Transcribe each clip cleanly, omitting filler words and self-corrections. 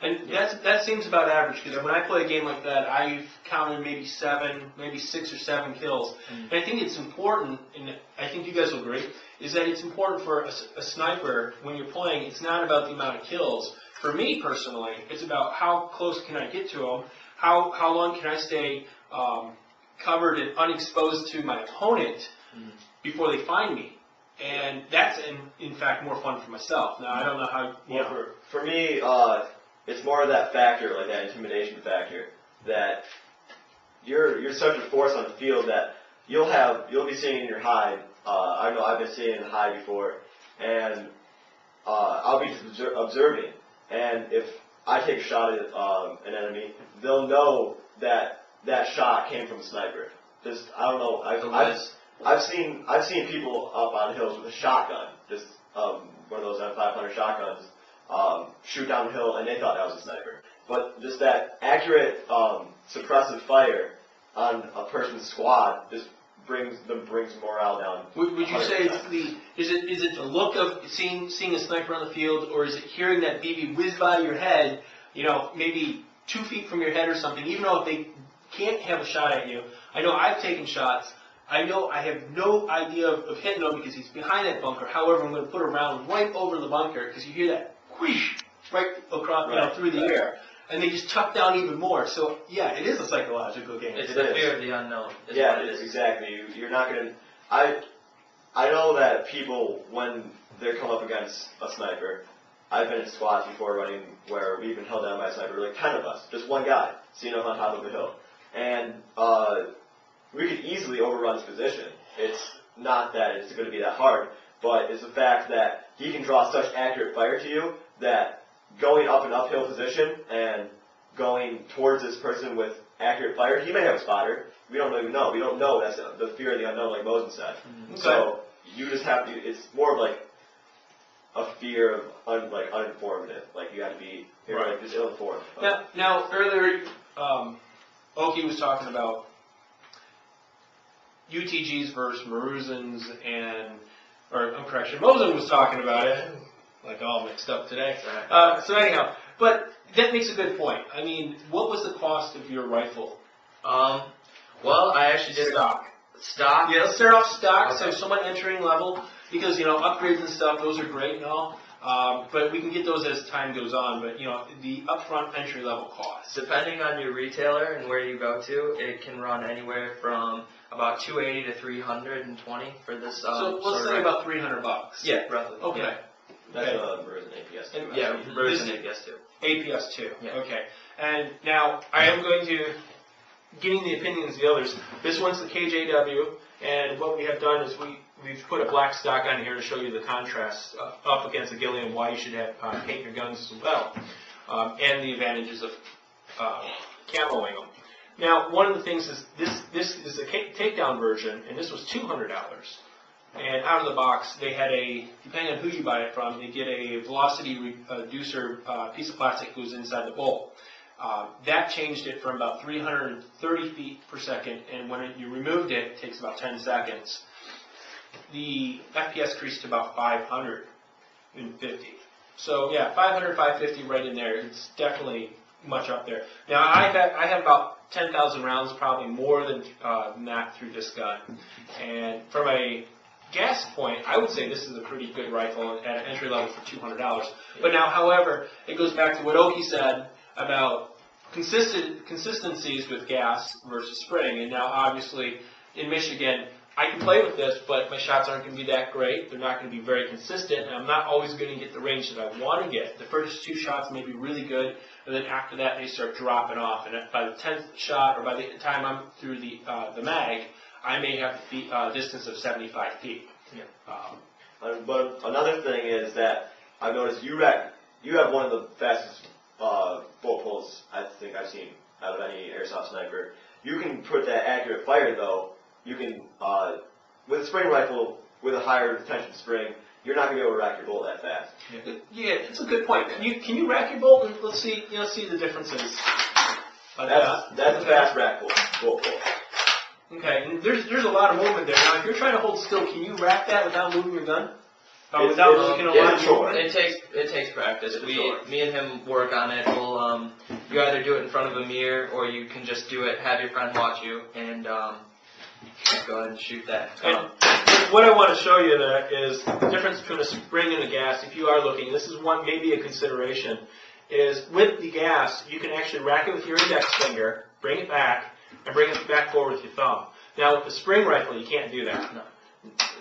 And that seems about average, because when I play a game like that, I've counted maybe 6 or 7 kills. And I think it's important, and I think you guys will agree, is that it's important for a sniper, when you're playing, it's not about the amount of kills. For me personally, it's about how close can I get to them, how long can I stay covered and unexposed to my opponent before they find me. And that's, in fact, more fun for myself. Now, I don't know how... For me, it's more of that factor, like that intimidation factor, that you're such a force on the field that you'll be sitting in your hide. I know I've been sitting in the hide before, and I'll be just observing. And if I take a shot at an enemy, they'll know that that shot came from a sniper. Just, I don't know. I've seen people up on hills with a shotgun, just one of those M500 shotguns, shoot down the hill, and they thought that was a sniper. But just that accurate suppressive fire on a person's squad just brings morale down. Would you say is it the look of seeing a sniper on the field, or is it hearing that BB whiz by your head, maybe 2 feet from your head or something, even though if they can't have a shot at you? I know I've taken shots. I know I have no idea of hitting him because he's behind that bunker. However, I'm going to put a round right over the bunker because you hear that whoosh right across, through the air, and they just tuck down even more. So yeah, it is a psychological game. It's the fear of the unknown. Yeah, it is exactly. You're not going to. I know that people, when they come up against a sniper, I've been in squads before running where we've been held down by a sniper, like 10 of us, just one guy, seeing us on top of the hill, and we could easily overrun his position. It's not that it's going to be that hard, but it's the fact that he can draw such accurate fire to you that going up an uphill position and going towards this person with accurate fire, he may have a spotter. We don't even know. We don't know. That's the fear of the unknown, like Mosin said. Okay. So you just have to. It's more of like a fear of uninformative. Like you have to be like just ill-informed. Now earlier, Oakey was talking about UTGs versus Maruzins Mosin was talking about it, like all mixed up today. So anyhow, but that makes a good point. I mean, what was the cost of your rifle? Well, I actually did stock. Yeah, let's start off stock. Okay. So someone entering level, because upgrades and stuff, those are great and all. But we can get those as time goes on. But the upfront entry level costs. Depending on your retailer and where you go to, it can run anywhere from about $280 to $320 for this. So let's say about $300. Yeah, roughly. Okay. Yeah. That's Mosin APS 2. Yeah, Mosin APS 2. APS 2. Yeah. Okay. And now I am going to, getting the opinions of the others. This one's the KJW, and what we have done is we've put a black stock on here to show you the contrast up against the ghille and why you should have paint your guns as well, and the advantages of camoing them. Now, one of the things is this is a takedown version, and this was $200. And out of the box, they had depending on who you buy it from, they get a velocity reducer piece of plastic that goes inside the bowl. That changed it from about 330 feet per second, and when you removed it, it takes about 10 seconds. The FPS increased to about 550. So yeah, 500, 550 right in there. It's definitely much up there. Now I have about 10,000 rounds, probably more than that through this gun. And from a gas point, I would say this is a pretty good rifle at an entry level for $200. But now, however, it goes back to what Oakey said about consistencies with gas versus spring. And now, obviously, in Michigan, I can play with this, but my shots aren't going to be that great. They're not going to be very consistent, and I'm not always going to get the range that I want to get. The first 2 shots may be really good, and then after that, they start dropping off. And by the 10th shot, or by the time I'm through the mag, I may have a distance of 75 feet. Yeah. But another thing is that I've noticed you have one of the fastest bullet pulls I think I've seen out of any airsoft sniper. You can put that accurate fire though. You can with a spring rifle with a higher retention spring, you're not going to be able to rack your bolt that fast. Yeah, that's a good point. Can you rack your bolt? And let's see. See the differences. That's a fast rack bolt pull. Okay, and there's a lot of movement there. Now, if you're trying to hold still, can you rack that without moving your gun? Without looking at it's a chore. It takes practice. It's a chore. Me and him work on it. We'll you either do it in front of a mirror or you can just do it. Have your friend watch you and go ahead and shoot that. And what I want to show you that is the difference between a spring and a gas. If you are looking, this is one maybe a consideration. Is with the gas, you can actually rack it with your index finger, bring it back, and bring it back forward with your thumb. Now with the spring rifle, you can't do that. No.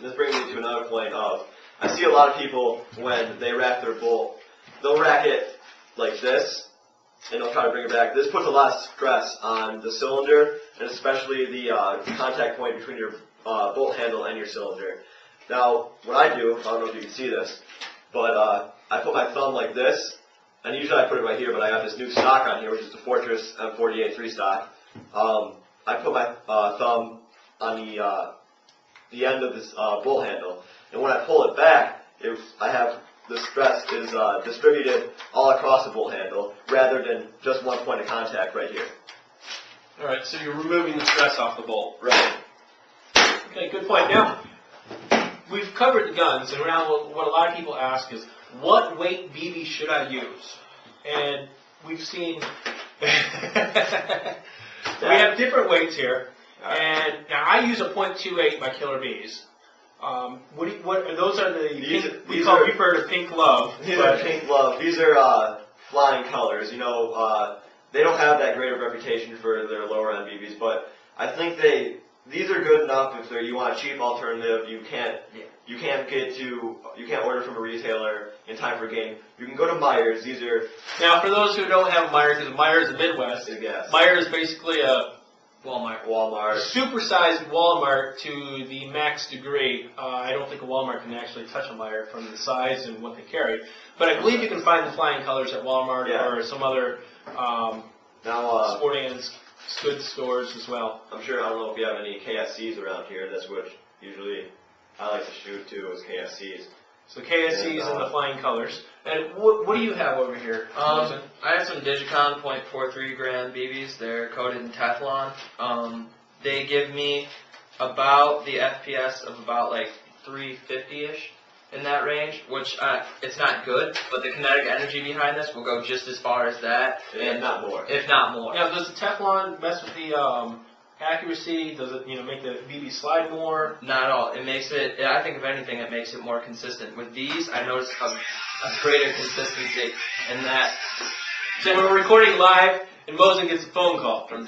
This brings me to another point of, I see a lot of people when they rack their bolt, they'll rack it like this, and they'll try to bring it back. This puts a lot of stress on the cylinder, and especially the contact point between your bolt handle and your cylinder. Now, what I do, I don't know if you can see this, but I put my thumb like this, and usually I put it right here, but I have this new stock on here, which is the Fortress M48 3 stock. I put my thumb on the end of this bolt handle, and when I pull it back, I have the stress is distributed all across the bolt handle rather than just one point of contact right here. All right, so you're removing the stress off the bolt. Right. Okay, good point. Now, we've covered the guns, and now what a lot of people ask is, what weight BB should I use? And we've seen, we have different weights here, and now I use a .28 by Killer Bees. Those are the we've heard of pink love. These are pink love. These are flying colors. You know, they don't have that great of reputation for their lower end BBs, but I think these are good enough if you want a cheap alternative. You can't order from a retailer in time for a game. You can go to Myers. These are now for those who don't have Myers, because Myers is Midwest. Yes. Myers is basically a Walmart. Supersized Walmart to the max degree. I don't think a Walmart can actually touch a Meyer from the size and what they carry. But I believe you can find the flying colors at Walmart or some other sporting and goods stores as well. I'm sure, I don't know if you have any KSCs around here. That's what usually I like to shoot too, is KSCs. So KSCs and the flying colors. And what do you have over here? I have some Digicon .43 gram BBs. They're coated in Teflon. They give me about the FPS of about like 350-ish in that range, which it's not good, but the kinetic energy behind this will go just as far as that, and not more. If not more. Now, does the Teflon mess with the accuracy? Does it, make the BB slide more? Not at all. It makes it. I think if anything, it makes it more consistent. With these, I noticed a greater consistency in that. So we're recording live, and Mosin gets a phone call from